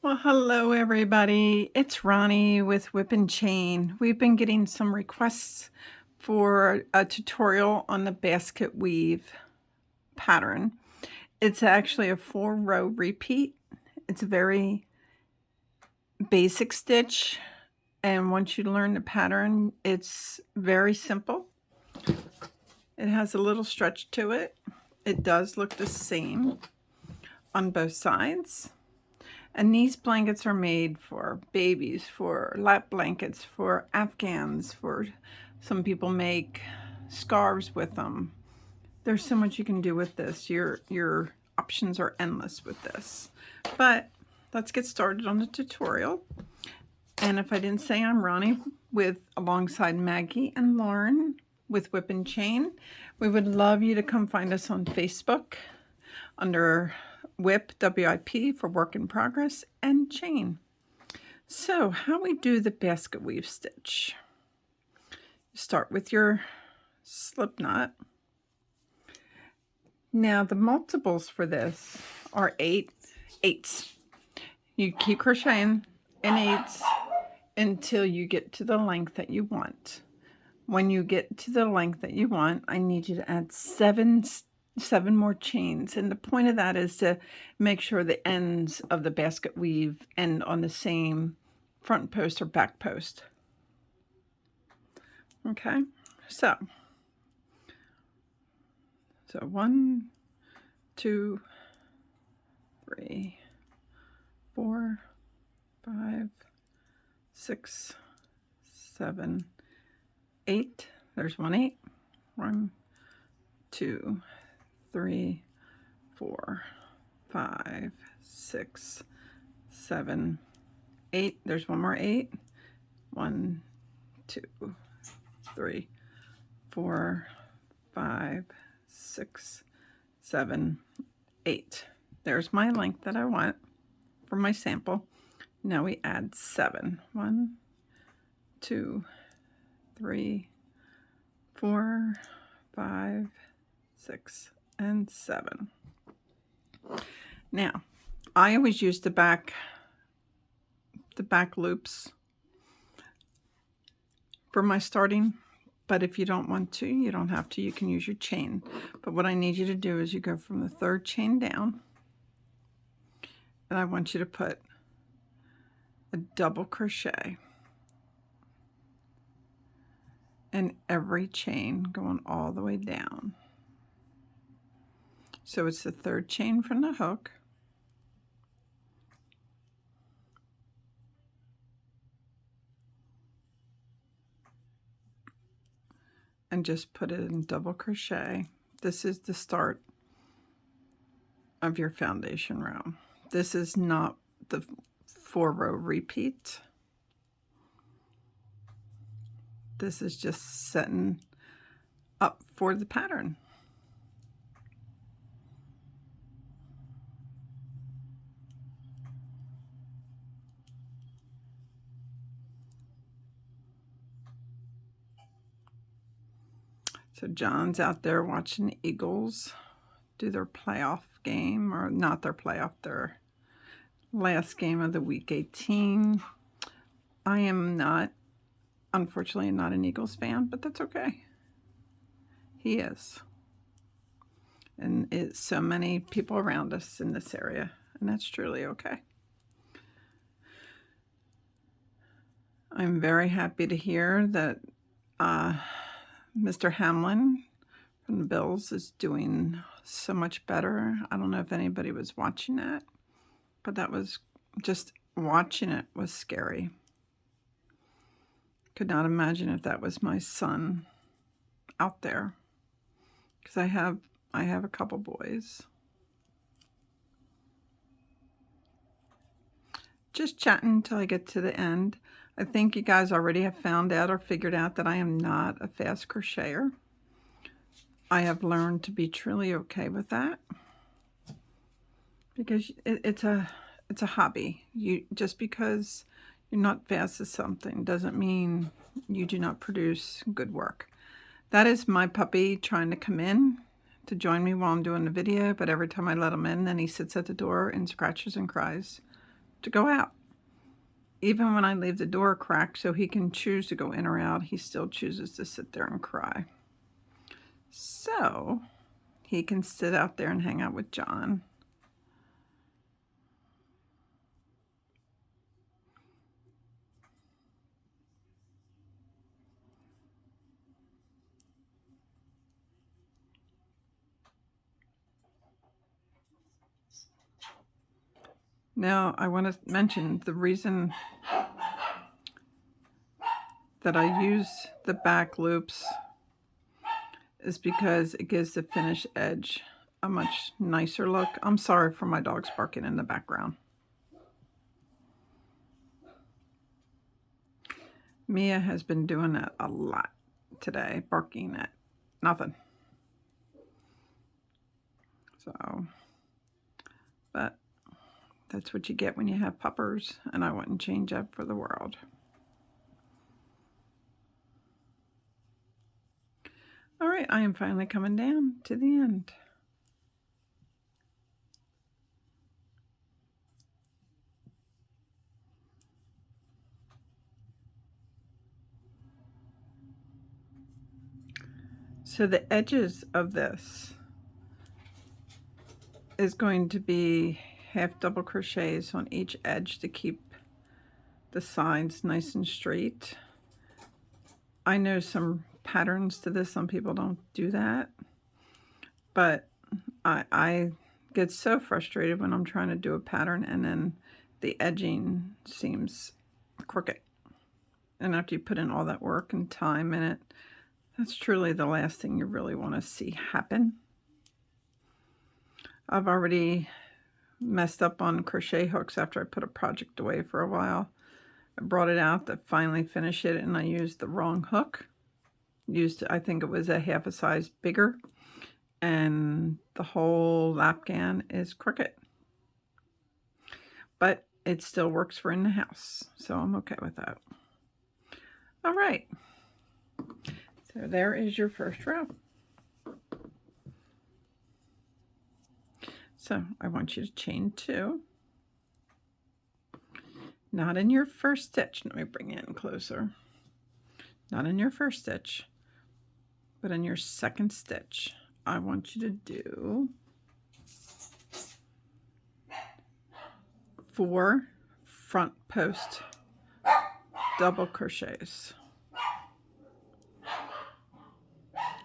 Well, hello everybody. It's Ronnie with Whip and Chain. We've been getting some requests for a tutorial on the basket weave pattern. It's actually a 4-row repeat. It's a very basic stitch, and once you learn the pattern, it's very simple. It has a little stretch to it. It does look the same on both sides. And these blankets are made for babies, for lap blankets, for Afghans, for some people make scarves with them. There's so much you can do with this. Your options are endless with this. But let's get started on the tutorial. And if I didn't say, I'm Ronnie alongside Maggie and Lauren with Whip and Chain. We would love you to come find us on Facebook under Whip, WIP for work in progress, and chain. So how we do the basket weave stitch. You start with your slip knot. Now the multiples for this are 8/8. You keep crocheting in 8s until you get to the length that you want. When you get to the length that you want, I need you to add 7 more chains, and the point of that is to make sure the ends of the basket weave end on the same front post or back post. Okay, so 1, 2, 3, 4, 5, 6, 7, 8. There's 1 8. 1, 2, 3, 4, 5, 6, 7, 8. There's 1 more 8. 1, 2, 3, 4, 5, 6, 7, 8. There's my length that I want for my sample. Now we add 7. 1, 2, 3, 4, 5, 6, and 7. Now, I always use the back loops for my starting, but if you don't want to, you don't have to. You can use your chain. But what I need you to do is you go from the 3rd chain down, and I want you to put a double crochet in every chain going all the way down. So it's the 3rd chain from the hook, and just put it in double crochet. This is the start of your foundation row. This is not the 4-row repeat. This is just setting up for the pattern. So John's out there watching the Eagles do their playoff game, or not their playoff, their last game of the week 18. I am not, unfortunately, not an Eagles fan, but that's okay. He is. And it's so many people around us in this area, and that's truly okay. I'm very happy to hear that Mr. Hamlin from the Bills is doing so much better. I don't know if anybody was watching that, but that was just, watching it was scary. Could not imagine if that was my son out there, because I have a couple boys. Just chatting until I get to the end. I think you guys already have found out or figured out that I am not a fast crocheter. I have learned to be truly okay with that, because it's a hobby. Just because you're not fast at something doesn't mean you do not produce good work. That is my puppy trying to come in to join me while I'm doing the video, but every time I let him in, then he sits at the door and scratches and cries to go out. Even when I leave the door cracked so he can choose to go in or out, he still chooses to sit there and cry. So he can sit out there and hang out with John. Now, I want to mention the reason that I use the back loops is because it gives the finished edge a much nicer look. I'm sorry for my dogs barking in the background. Mia has been doing that a lot today, barking at nothing. So, but that's what you get when you have puppers, and I wouldn't change that for the world. All right, I am finally coming down to the end. So the edges of this is going to be half double crochets on each edge to keep the sides nice and straight. I know some patterns to this, some people don't do that, but I get so frustrated when I'm trying to do a pattern and then the edging seems crooked. And after you put in all that work and time in it, that's truly the last thing you really want to see happen. I've already messed up on crochet hooks after I put a project away for a while. I brought it out to finally finish it, and I used the wrong hook. I think it was a half a size bigger, and the whole lapgan is crooked. But it still works for in the house, so I'm okay with that. All right, so there is your first row. So I want you to chain 2. Not in your first stitch. Let me bring it in closer. Not in your first stitch, but in your second stitch. I want you to do 4 front post double crochets.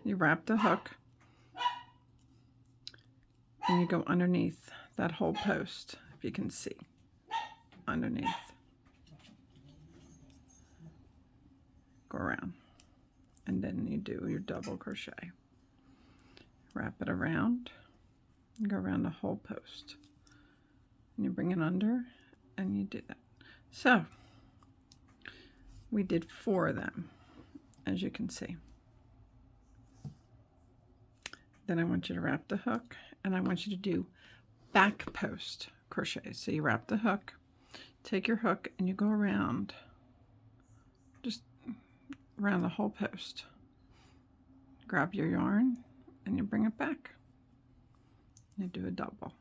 You wrap the hook and you go underneath that whole post, if you can see, underneath. Go around, and then you do your double crochet. Wrap it around and go around the whole post. And you bring it under and you do that. So we did 4 of them, as you can see. Then I want you to wrap the hook, and I want you to do back post crochet. So you wrap the hook, take your hook, and you go around, just around the whole post. Grab your yarn and you bring it back. You do a double.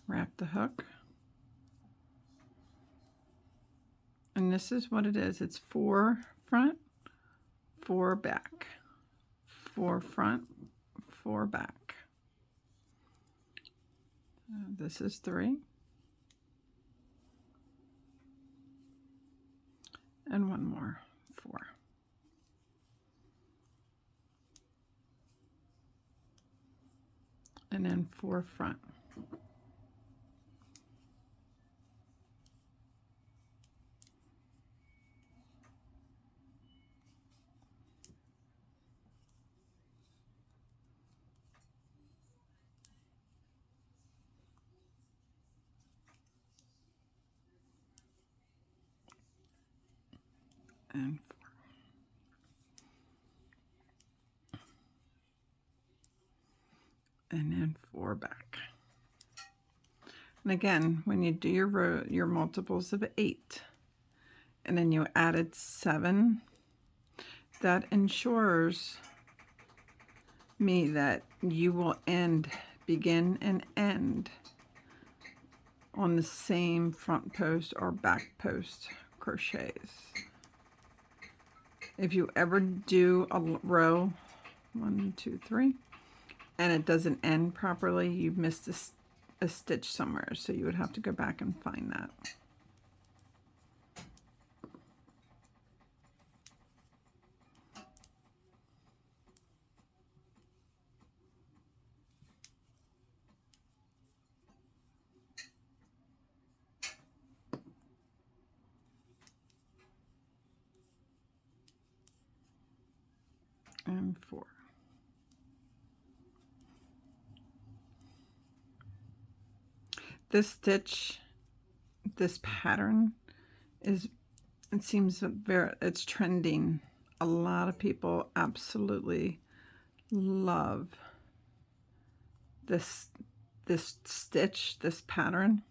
Wrap the hook. And this is what it is. It's 4 front, 4 back. 4 front, 4 back. This is 3. And 1 more, 4. And then 4 front. And 4. And then 4 back. And again, when you do your multiples of 8, and then you added 7, that ensures me that you will begin and end on the same front post or back post crochets. If you ever do a row, 1, 2, 3, and it doesn't end properly, you've missed a stitch somewhere, so you would have to go back and find that. And 4. This stitch, this pattern is, it seems it's trending. A lot of people absolutely love this stitch, this pattern.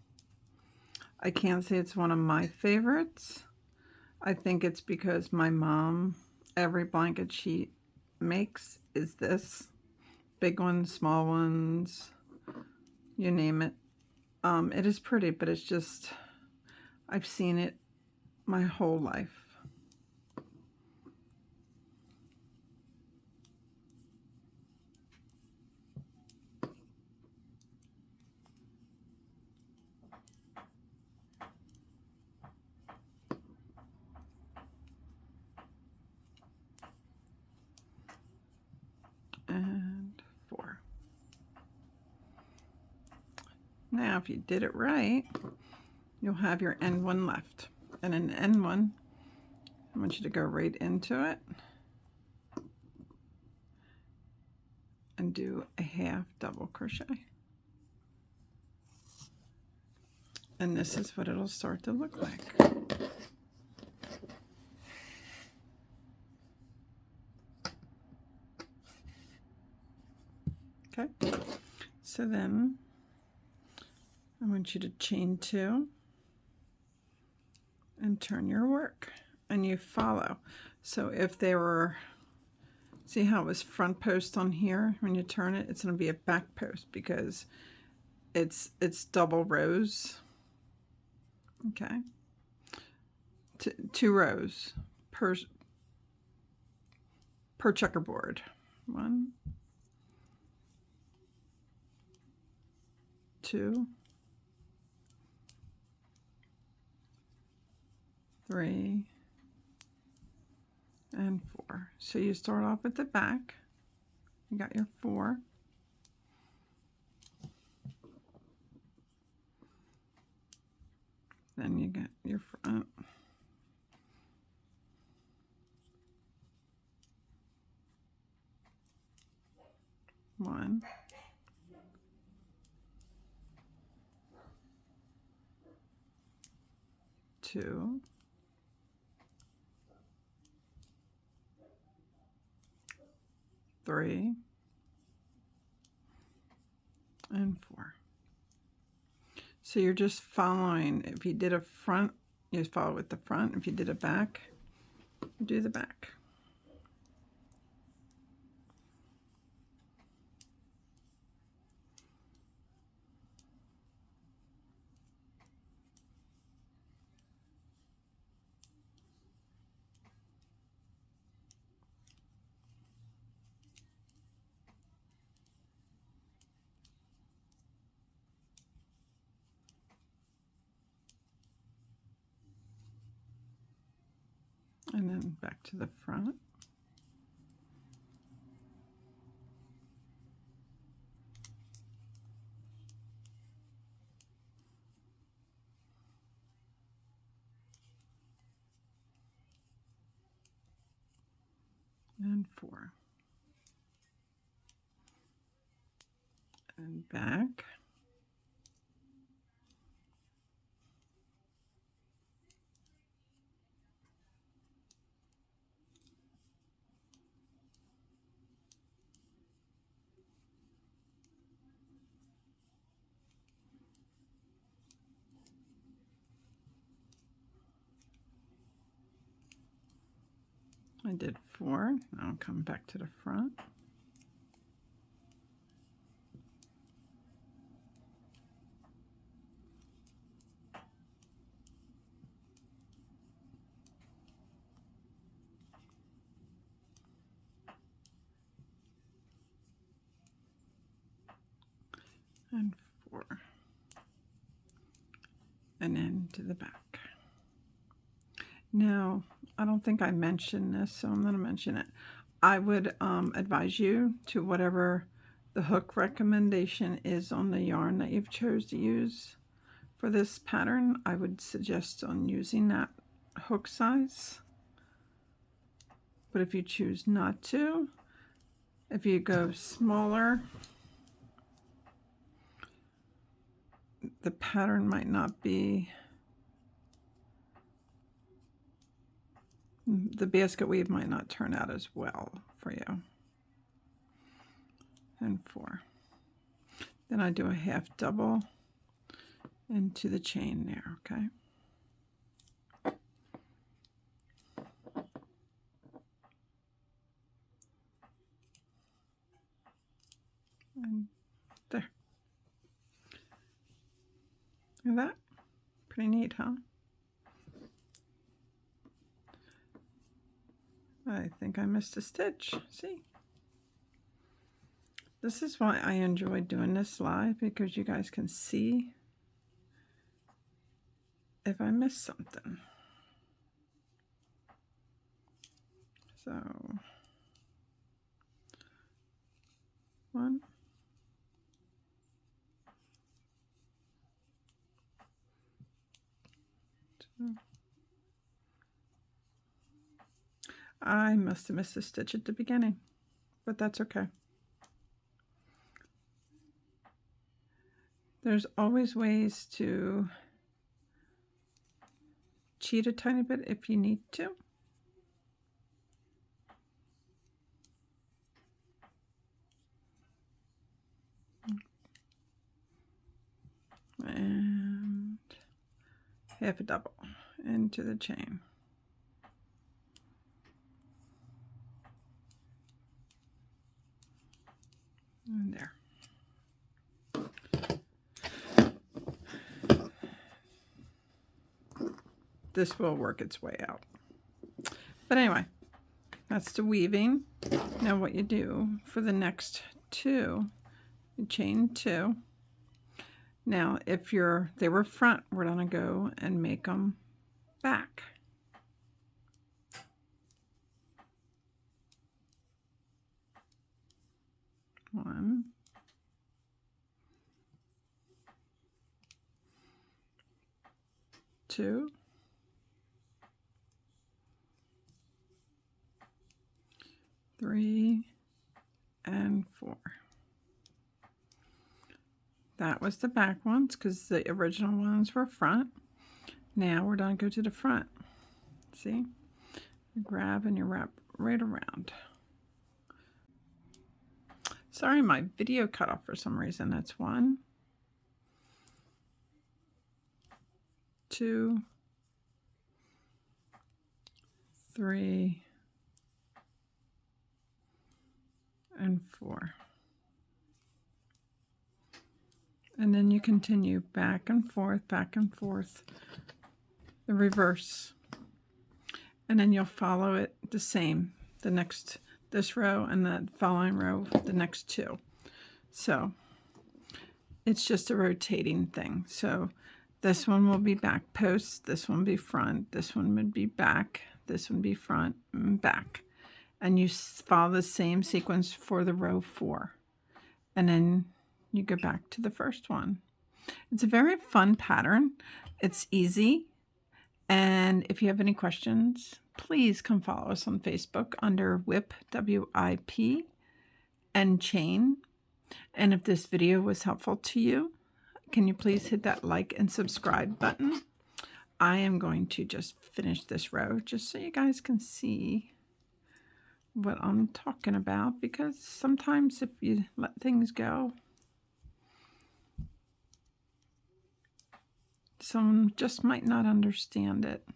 I can't say it's one of my favorites. I think it's because my mom, every blanket she makes is this. Big ones, small ones, you name it. It is pretty, but it's just, I've seen it my whole life. And 4. Now, if you did it right, you'll have your end one left. And in the end one, I want you to go right into it and do a half double crochet. And this is what it'll start to look like. Okay, so then I want you to chain 2 and turn your work, and you follow. So if they were, see how it was front post on here, when you turn it, it's going to be a back post because it's double rows. Okay, 2 rows per checkerboard. 1, 2, 3, and 4. So you start off at the back. You got your 4. Then you get your front. One, 2, 3, and 4. So you're just following. If you did a front, you just follow with the front. If you did a back, you do the back. And then back to the front. And 4. And back. I did 4. Now I'll come back to the front. and 4, and then to the back. Now, I don't think I mentioned this, so I'm going to mention it. I would advise you to whatever the hook recommendation is on the yarn that you've chose to use for this pattern. I would suggest on using that hook size. But if you choose not to, if you go smaller, the pattern might not be, the basket weave might not turn out as well for you. And 4. Then I do a half double into the chain there, okay? And there. Look at that. Pretty neat, huh? I think I missed a stitch. See? This is why I enjoy doing this live, because you guys can see if I miss something. So 1, 2. I must have missed a stitch at the beginning, but that's okay. There's always ways to cheat a tiny bit if you need to. And half a double into the chain. And there. This will work its way out. But anyway, that's the weaving. Now what you do for the next 2, you chain 2. Now if they were front, we're going to go and make them back. One, 2, 3, and 4. That was the back ones because the original ones were front. Now we're going to go to the front. See? You grab and you wrap right around. Sorry, my video cut off for some reason. That's 1, 2, 3, and 4. And then you continue back and forth, the reverse. And then you'll follow it the same, this row and the following row, the next 2. So it's just a rotating thing. So this one will be back post, this one will be front, this one would be back, this one be front and back. And you follow the same sequence for the row 4. And then you go back to the first one. It's a very fun pattern. It's easy. And if you have any questions, please come follow us on Facebook under WIP, W-I-P, and Chain. And if this video was helpful to you, can you please hit that like and subscribe button? I am going to just finish this row just so you guys can see what I'm talking about, because sometimes if you let things go, someone just might not understand it.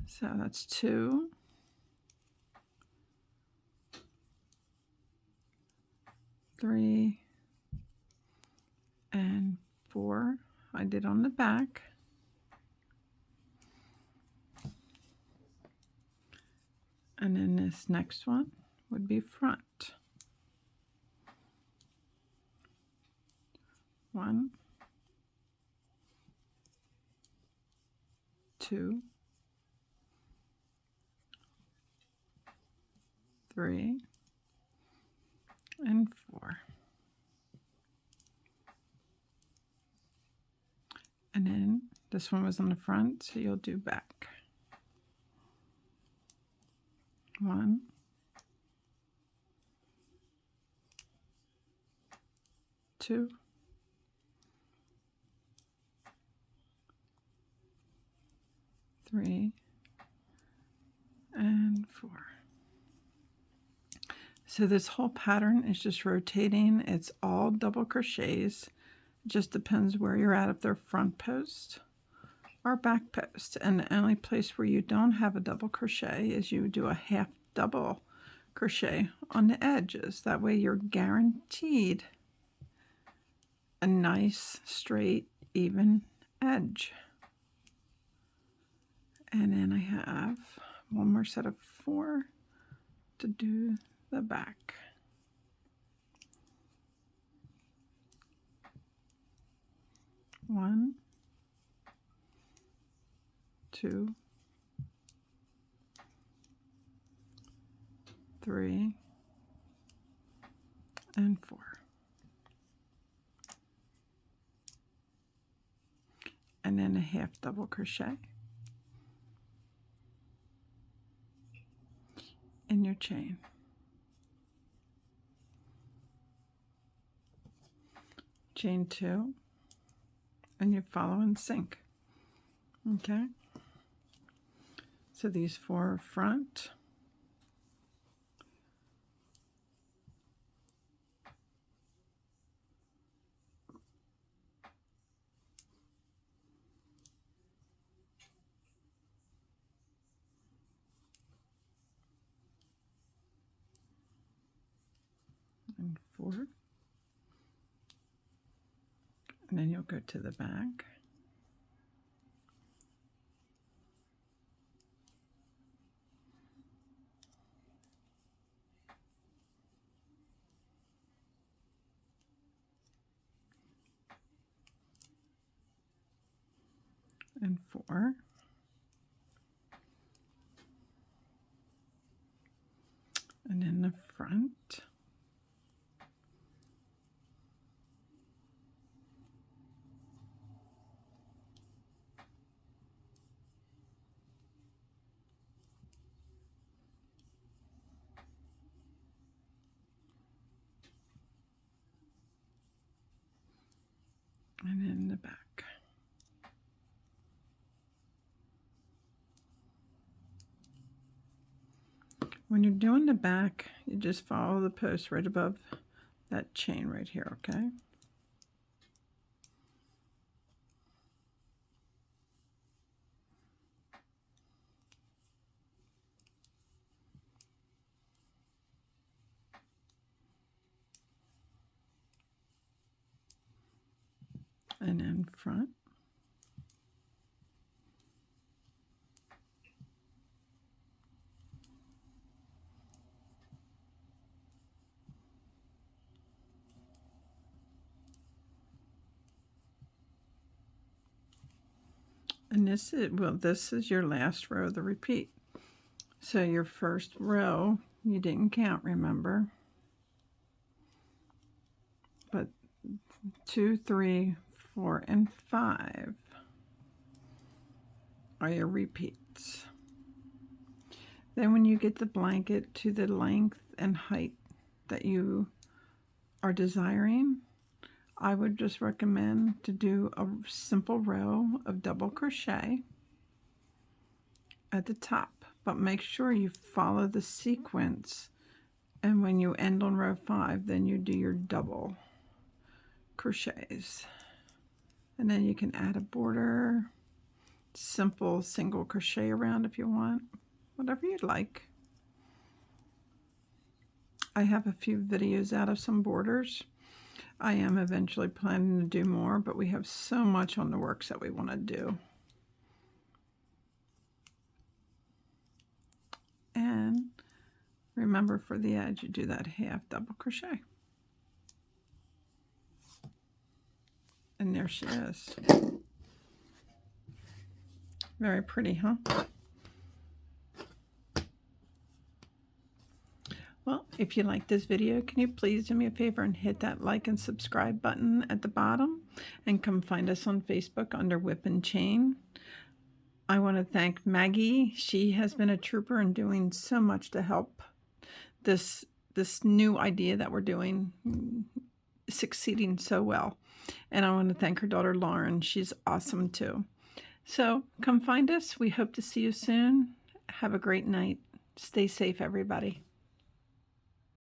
So that's 2, 3, and 4. I did on the back. And then this next one would be front. 1, 2, 3, and 4. And then this one was on the front, so you'll do back. 1, 2, 3, and 4. So this whole pattern is just rotating. It's all double crochets. It just depends where you're at, if they're front post or back post. And the only place where you don't have a double crochet is you do a half double crochet on the edges. That way you're guaranteed a nice, straight, even edge. And then I have one more set of 4 to do the back. 1, 2, 3, and 4. And then a half double crochet in your chain. Chain 2, and you follow in sync. Okay, so these 4 are front, and 4, and then you'll go to the back, and 4, and then the front, and then the back. When you're doing the back, you just follow the post right above that chain right here, okay? And then front. And this is your last row of the repeat. So your first row, you didn't count, remember? But 2, 3, 4, and 5 are your repeats. Then when you get the blanket to the length and height that you are desiring, I would just recommend to do a simple row of double crochet at the top, but make sure you follow the sequence, and when you end on row 5, then you do your double crochets, and then you can add a border, simple single crochet around if you want, whatever you'd like. I have a few videos out of some borders. I am eventually planning to do more, but we have so much on the works that we want to do. And remember, for the edge, you do that half double crochet. And there she is. Very pretty, huh? Well, if you like this video, can you please do me a favor and hit that like and subscribe button at the bottom, and come find us on Facebook under Whip and Chain. I want to thank Maggie. She has been a trooper and doing so much to help this new idea that we're doing succeeding so well. And I want to thank her daughter Lauren. She's awesome too. So come find us. We hope to see you soon. Have a great night. Stay safe, everybody.